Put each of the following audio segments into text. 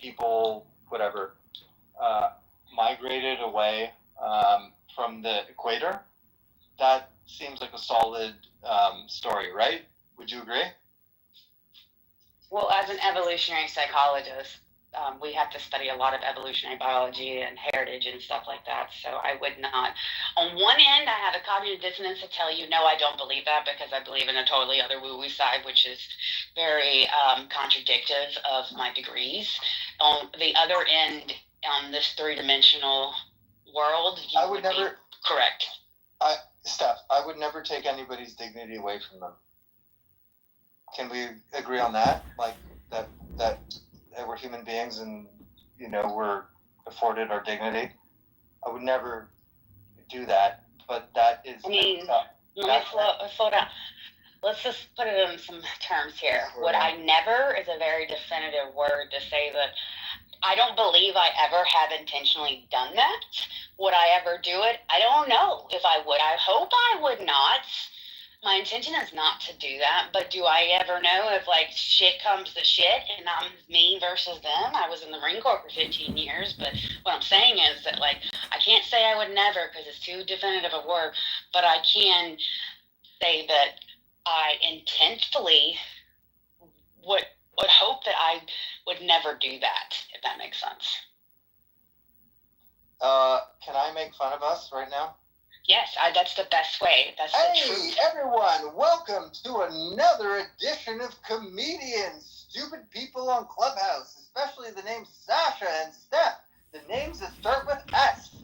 people, whatever, migrated away from the equator. That seems like a solid story, right? Would you agree? Well, as an evolutionary psychologist, we have to study a lot of evolutionary biology and heritage and stuff like that. So I would not. On one end, I have a cognitive dissonance to tell you, no, I don't believe that, because I believe in a totally other woo-woo side, which is very contradictive of my degrees. On the other end, on this three-dimensional world, you I would never. Correct. Steph, I would never take anybody's dignity away from them. Can we agree on that? Like that we're human beings and, we're afforded our dignity. I would never do that, but that is... let me slow down. Let's just put it in some terms here. Would I never is a very definitive word to say that I don't believe I ever have intentionally done that. Would I ever do it? I don't know if I would. I hope I would not. My intention is not to do that, but do I ever know if, shit comes to shit and I'm me versus them? I was in the Marine Corps for 15 years, but what I'm saying is that, I can't say I would never because it's too definitive a word, but I can say that I intentionally would hope that I would never do that, if that makes sense. Can I make fun of us right now? Yes, that's the best way. That's the truth. Hey, everyone, welcome to another edition of Comedians, Stupid People on Clubhouse, especially the names Sasha and Steph. The names that start with S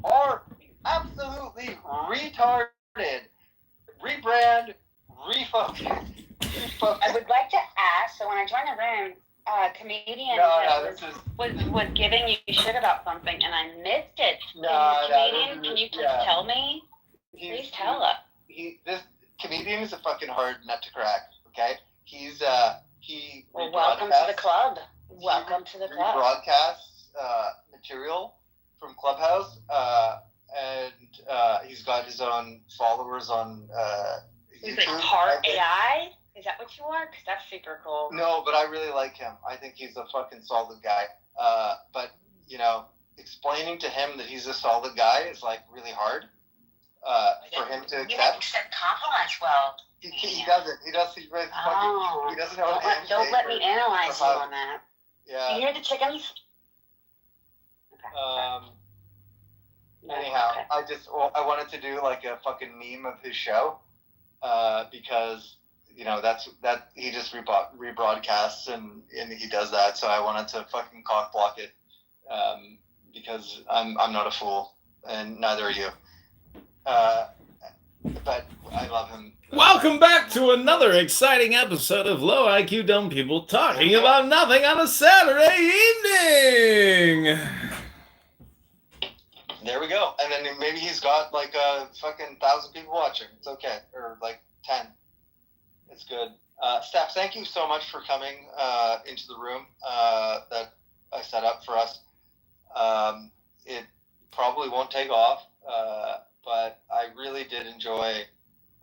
are absolutely retarded. Rebrand, refocus. I would like to ask, so when I joined the room, comedian was giving you shit about something, and I missed it. Can you please tell me? Please tell us. This comedian is a fucking hard nut to crack. Okay, welcome to the club. Welcome to the club. Broadcasts material from Clubhouse, and he's got his own followers on He's like part AI. Is that what you are? Because that's super cool. No, but I really like him. I think he's a fucking solid guy. But, explaining to him that he's a solid guy is, really hard for him to accept. You don't accept compliments well. He doesn't. He doesn't. He doesn't know what Don't let me analyze you on that. Yeah. You hear the chickens? Okay. Anyhow, okay. I wanted to do, a fucking meme of his show because... that he just rebroadcasts and he does that. So I wanted to fucking cock block it because I'm not a fool and neither are you. But I love him. Welcome back to another exciting episode of Low IQ Dumb People talking about nothing on a Saturday evening. There we go. And then maybe he's got a fucking 1,000 people watching. It's okay. Or 10. It's good. Steph, thank you so much for coming into the room that I set up for us. It probably won't take off, but I really did enjoy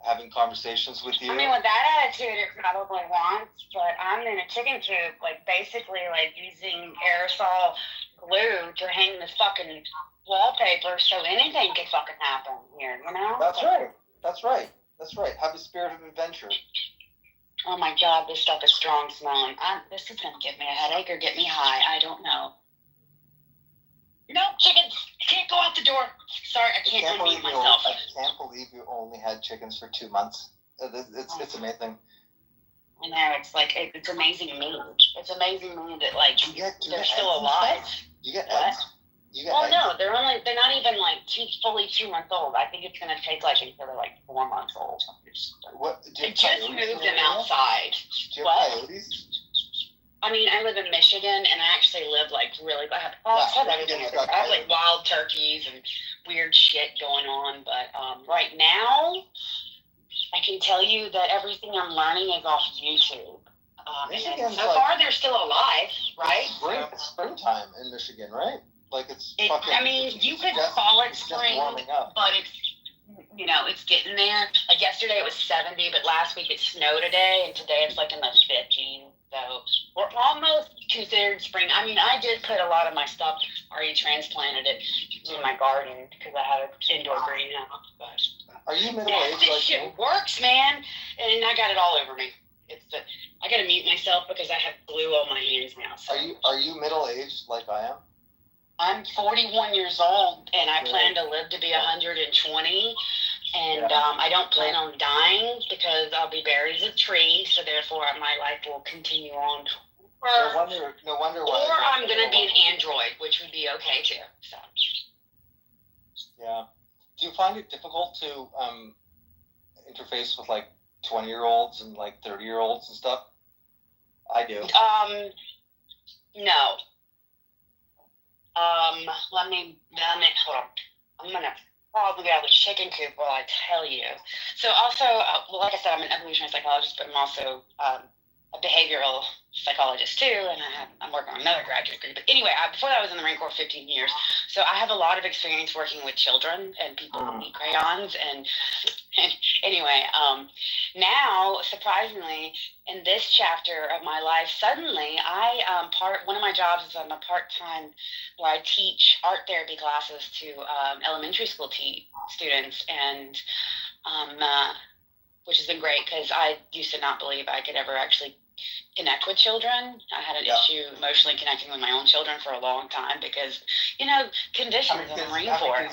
having conversations with you. I mean, with that attitude, it probably won't, but I'm in a chicken coop, basically using aerosol glue to hang this fucking wallpaper, so anything could fucking happen here, That's right. That's right. That's right. Have a spirit of adventure. Oh my God, this stuff is strong smelling. This is going to give me a headache or get me high. I don't know. No, chickens! Can't go out the door. Sorry, I can't unmute myself. I can't believe you only had chickens for 2 months. It's amazing. I know, it's amazing to me. It's amazing to me that, they're still alive. You get what? eggs? No, they're not even fully 2 months old. I think it's gonna take until they're 4 months old. What? I just moved them outside. Do you have coyotes? I mean, I live in Michigan, and I actually live really. I have wild turkeys and weird shit going on. But right now, I can tell you that everything I'm learning is off YouTube. So far, they're still alive, right? It's springtime in Michigan, right? You could call it spring, but it's getting there. Yesterday it was 70, but last week it snowed a day, and today it's in the So we're almost considered spring. I mean, I did put a lot of my stuff, already transplanted it in my garden because I had an indoor greenhouse. But are you middle-aged? this shit works, man. And I got it all over me. I got to mute myself because I have glue on my hands now. So. Are you middle-aged like I am? I'm 41 years old, and I plan to live to be 120. And I don't plan on dying because I'll be buried as a tree, so therefore my life will continue on. No wonder why. Or I'm going to be an android, which would be okay too. So. Yeah. Do you find it difficult to interface with like 20-year-olds and like 30-year-olds and stuff? I do. No. Let me hold on. I'm gonna probably get out of the chicken coop while I tell you. So also, like I said, I'm an evolutionary psychologist, but I'm also a behavioral psychologist too, and I'm working on another graduate degree. But anyway, before that, I was in the Marine Corps 15 years, so I have a lot of experience working with children and people who need crayons. And anyway, now surprisingly, in this chapter of my life, suddenly one of my jobs is I'm a part-time where I teach art therapy classes to elementary school students, and which has been great because I used to not believe I could ever actually connect with children. I had an issue emotionally connecting with my own children for a long time because, conditions in the Marine Corps.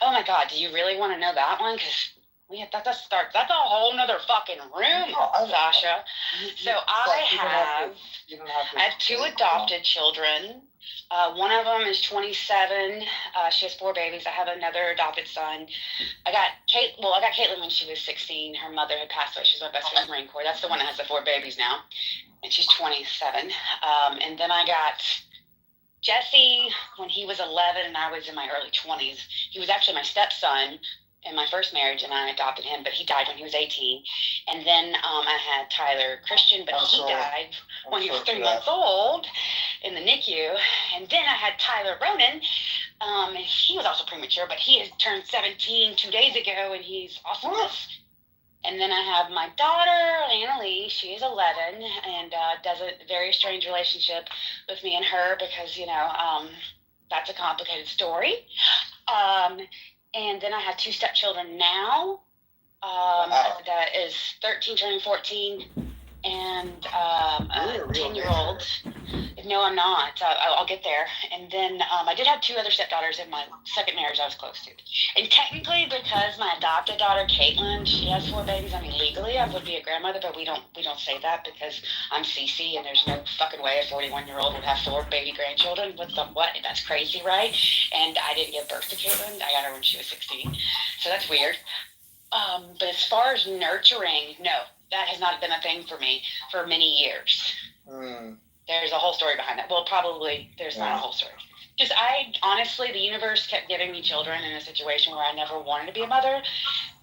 Oh my God, do you really want to know that one? Because that's a whole nother fucking room, Sasha. So I have two adopted children. One of them is 27. She has 4 babies. I have another adopted son. I got Caitlin when she was 16. Her mother had passed away. She's my best friend in the Marine Corps. That's the one that has the 4 babies now. And she's 27. And then I got Jesse when he was 11 and I was in my early 20s. He was actually my stepson in my first marriage, and I adopted him, but he died when he was 18. And then I had Tyler Christian, but he died when he was 3 months old in the NICU. And then I had Tyler Ronan, and he was also premature, but he has turned 17 2 days ago, and he's awesomeness. And then I have my daughter, Annalie. She is 11 and does a very strange relationship with me and her because, that's a complicated story. And then I have 2 stepchildren now. That is 13 turning 14 and a 10-year-old. No, I'm not. I'll get there. And then I did have 2 other stepdaughters in my second marriage I was close to. And technically, because my adopted daughter, Caitlin, she has 4 babies, I mean, legally, I would be a grandmother, but we don't say that because I'm Cece, and there's no fucking way a 41-year-old would have 4 baby grandchildren. What? That's crazy, right? And I didn't give birth to Caitlin. I got her when she was 16. So that's weird. But as far as nurturing, no, that has not been a thing for me for many years. There's a whole story behind that. Well, probably there's not a whole story. Just honestly, the universe kept giving me children in a situation where I never wanted to be a mother,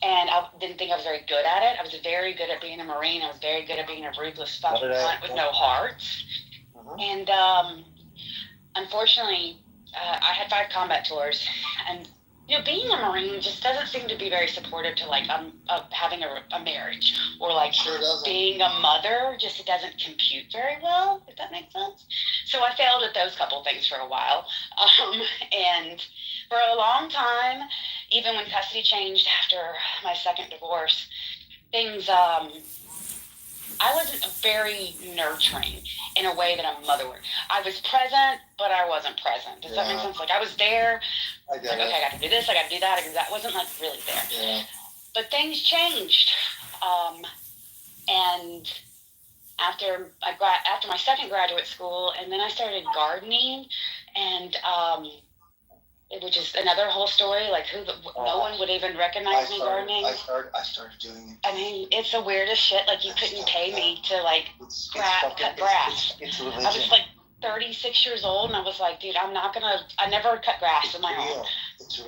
and I didn't think I was very good at it. I was very good at being a Marine. I was very good at being a ruthless fucking cunt with no heart. And unfortunately, I had 5 combat tours, and being a Marine just doesn't seem to be very supportive to having a marriage or being a mother. Just it doesn't compute very well, if that makes sense. So I failed at those couple things for a while, and for a long time, even when custody changed after my second divorce, things. I wasn't very nurturing in a way that a mother would. I was present, but I wasn't present. Does that make sense? I was there. I got to do this, I got to do that, I wasn't really there. Yeah. But things changed. And after my second graduate school, and then I started gardening, and which is another whole story. No one would even recognize me gardening. I started doing it. I mean, it's the weirdest shit. You couldn't pay me to cut grass. It's I was 36 years old, and I was like, dude, I never cut grass on my own.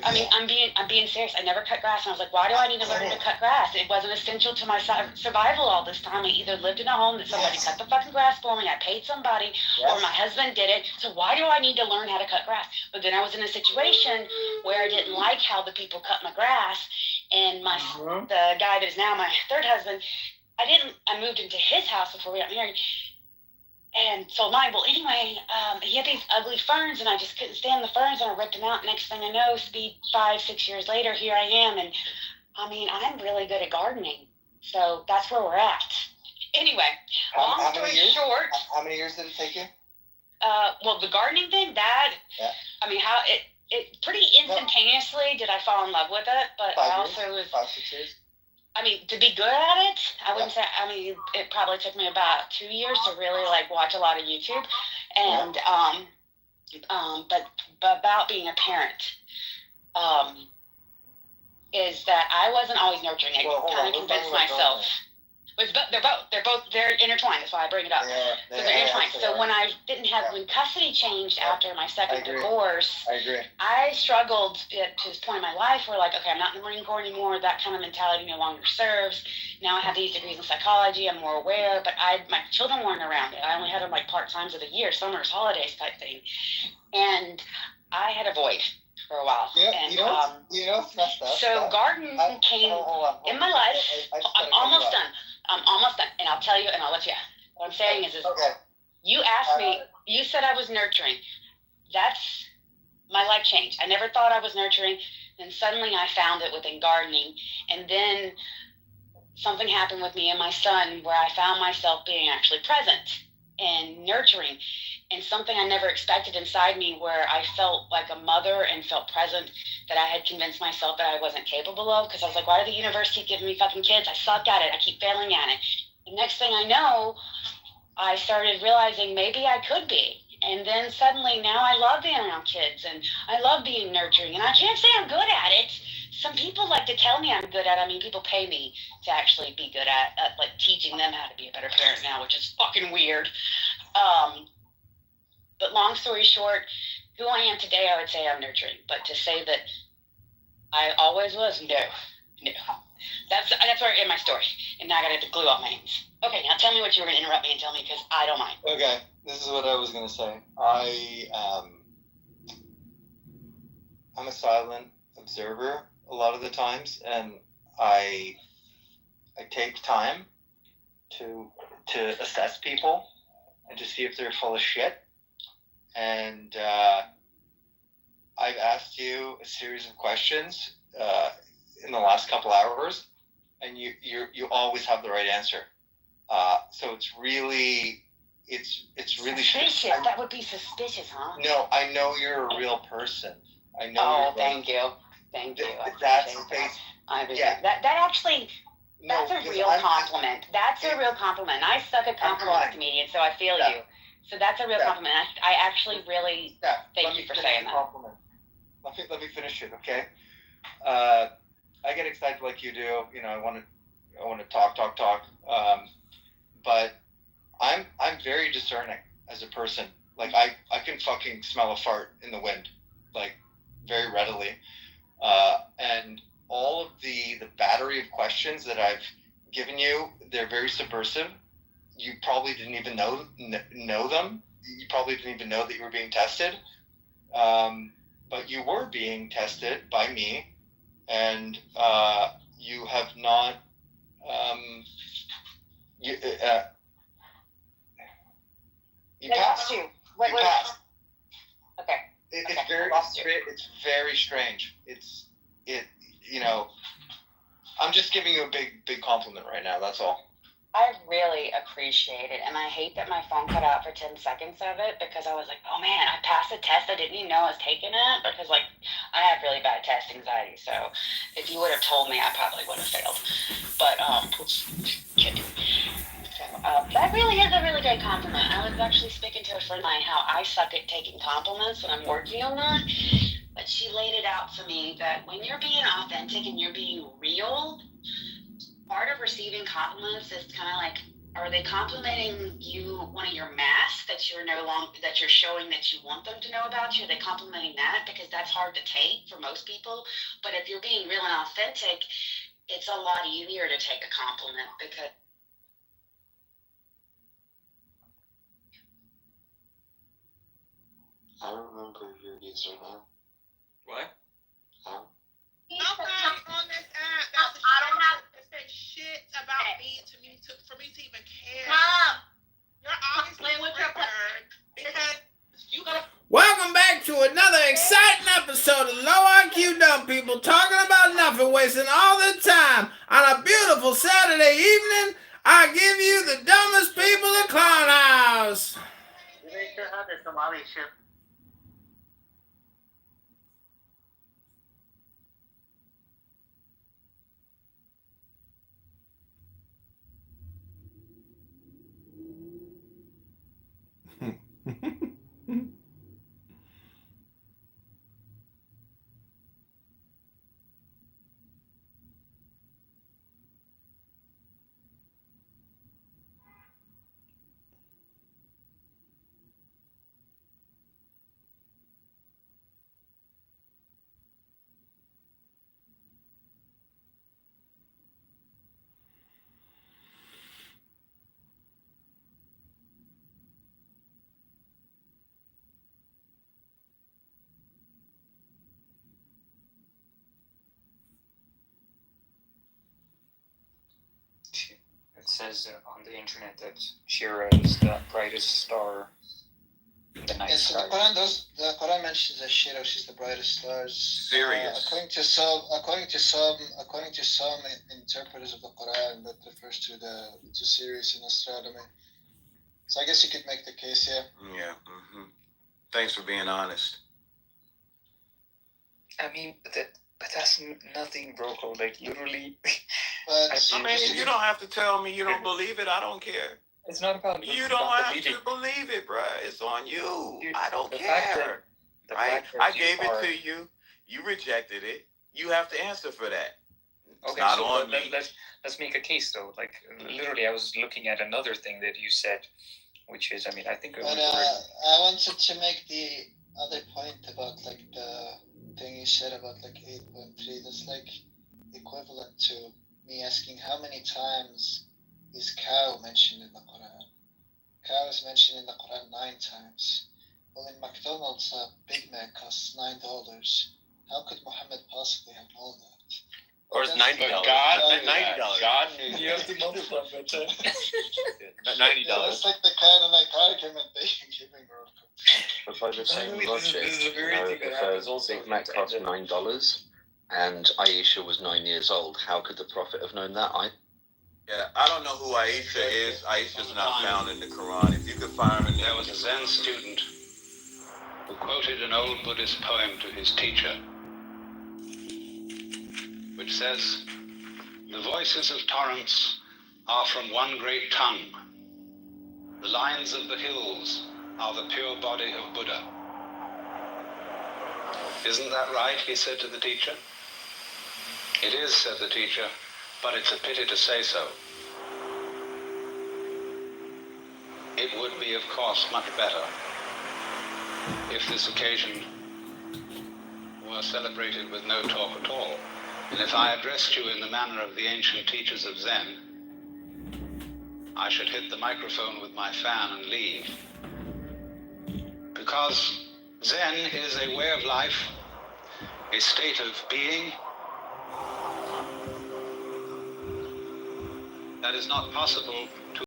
I mean, I'm being serious. I never cut grass, and I was like, why do I need to learn to cut grass? It wasn't essential to my survival all this time. I either lived in a home that somebody cut the fucking grass for me, I paid somebody, or my husband did it. So why do I need to learn how to cut grass? But then I was in a situation where I didn't like how the people cut my grass, and the guy that is now my third husband, I moved into his house before we got married. And so mine, well, anyway, he had these ugly ferns, and I just couldn't stand the ferns, and I ripped them out. Next thing I know, speed 5-6 years later, here I am, and I mean, I'm really good at gardening, so that's where we're at. Anyway, long story short. How many years did it take you? Well, the gardening thing, I mean, how it pretty instantaneously did I fall in love with it, but I also was 5-6 years. I mean, to be good at it, I wouldn't say. I mean, it probably took me about 2 years to really like watch a lot of YouTube, and but about being a parent, is that I wasn't always nurturing. I kind of convinced myself. They're intertwined. That's why I bring it up. So they're intertwined. So when I didn't have, when custody changed after my second divorce, I agree. I struggled to this point in my life where, like, okay, I'm not in the Marine Corps anymore. That kind of mentality no longer serves. Now I have these degrees in psychology. I'm more aware, but my children weren't around. I only had them like part times of the year, summers, holidays type thing, and I had a void for a while. Yeah, and, you know, it's messed up. So garden came in my life. I'm almost done. And I'll tell you, and I'll let you. What I'm saying is you asked me, you said I was nurturing. That's my life changed. I never thought I was nurturing. Then suddenly I found it within gardening. And then something happened with me and my son where I found myself being actually present and nurturing, and something I never expected inside me where I felt like a mother and felt present that I had convinced myself that I wasn't capable of, because I was like, why do the universe keep giving me fucking kids? I suck at it. I keep failing at it. The next thing I know, I started realizing maybe I could be. And then suddenly now I love being around kids, and I love being nurturing, and I can't say I'm good at it. Some people like to tell me I'm good at it. I mean, people pay me to actually be good at like teaching them how to be a better parent now, which is fucking weird. But long story short, who I am today, I would say I'm nurturing. But to say that I always was, no. That's where I end my story. And now I got to glue up my hands. Okay, now tell me what you were going to interrupt me and tell me, because I don't mind. Okay, this is what I was going to say. I'm a silent observer a lot of the times, and I take time to assess people and to see if they're full of shit. And I've asked you a series of questions in the last couple hours, and you always have the right answer. So it's really suspicious. That would be suspicious, huh? No, I know you're a real person. I know. Oh, thank you. That's the face. That actually. That's a real compliment. That's a real compliment. I suck at compliments, comedian, so I feel you. So that's a real compliment. I actually really thank you for saying that. Compliment. Let me finish it, okay? I get excited like you do. You know, I want to talk. But I'm very discerning as a person. Like I can fucking smell a fart in the wind, like very readily. And all of the battery of questions that I've given you, they're very subversive. You probably didn't even know them. You probably didn't even know that you were being tested. But you were being tested by me, and you have not. You passed. You passed. Okay. It's very strange. You know, I'm just giving you a big compliment right now. That's all. I really appreciate it, and I hate that my phone cut out for 10 seconds of it, because I was like, oh man, I passed the test. I didn't even know I was taking it, because like I have really bad test anxiety. So if you would have told me, I probably would have failed. But that really is a really great compliment. I was actually speaking to a friend of mine how I suck at taking compliments, and I'm working on that. But she laid it out for me that when you're being authentic and you're being real, part of receiving compliments is kind of like, are they complimenting you, one of your masks that you're showing that you want them to know about you? Are they complimenting that? Because that's hard to take for most people. But if you're being real and authentic, it's a lot easier to take a compliment, because I don't remember your username. What? Nobody on this app that said shit about me for me to even care. Mom, You're obviously Welcome back to another exciting episode of Low IQ Dumb People talking about nothing, wasting all the time. On a beautiful Saturday evening, I give you the dumbest people in Clown House. It says on the internet that Shira is the brightest star in the night sky. The Quran mentions that Shira, she's the brightest stars. Serious. According to some interpreters of the Quran, that refers to Sirius in astronomy. So I guess you could make the case here. Yeah. Thanks for being honest. I mean, but that's nothing, bro. Like literally. I mean, you don't have to tell me you don't believe it. I don't care. It's not about you don't have to believe it, bro. It's on you. I don't care. I gave it to you. You rejected it. You have to answer for that. Okay, not so on me. Let's make a case though. Like literally, I was looking at another thing that you said, which is, I mean, I think. But I wanted to make the other point about like the thing you said about like 8.3. That's like equivalent to me asking how many times is cow mentioned in the Quran. Cow is mentioned in the Quran 9 times. Well, in McDonald's, a Big Mac costs $9. How could Muhammad possibly have known that? Or it's $90. $90. God knew. You have to multiply by 10. $90. It's like the kind of like argument they can give in World Cup. But by the same This logic, is a very thing that happens also. Big Mac cost $9 and Aisha was 9 years old. How could the Prophet have known that? Yeah, I don't know who Aisha is. Aisha's not found in the Quran. If you could find her, There was a Zen student who quoted an old Buddhist poem to his teacher, which says, "The voices of torrents are from one great tongue. The lines of the hills are the pure body of Buddha." "Isn't that right?" he said to the teacher. "It is," said the teacher, "but it's a pity to say so. It would be, of course, much better if this occasion were celebrated with no talk at all, and if I addressed you in the manner of the ancient teachers of Zen, I should hit the microphone with my fan and leave. Because Zen is a way of life, a state of being that is not possible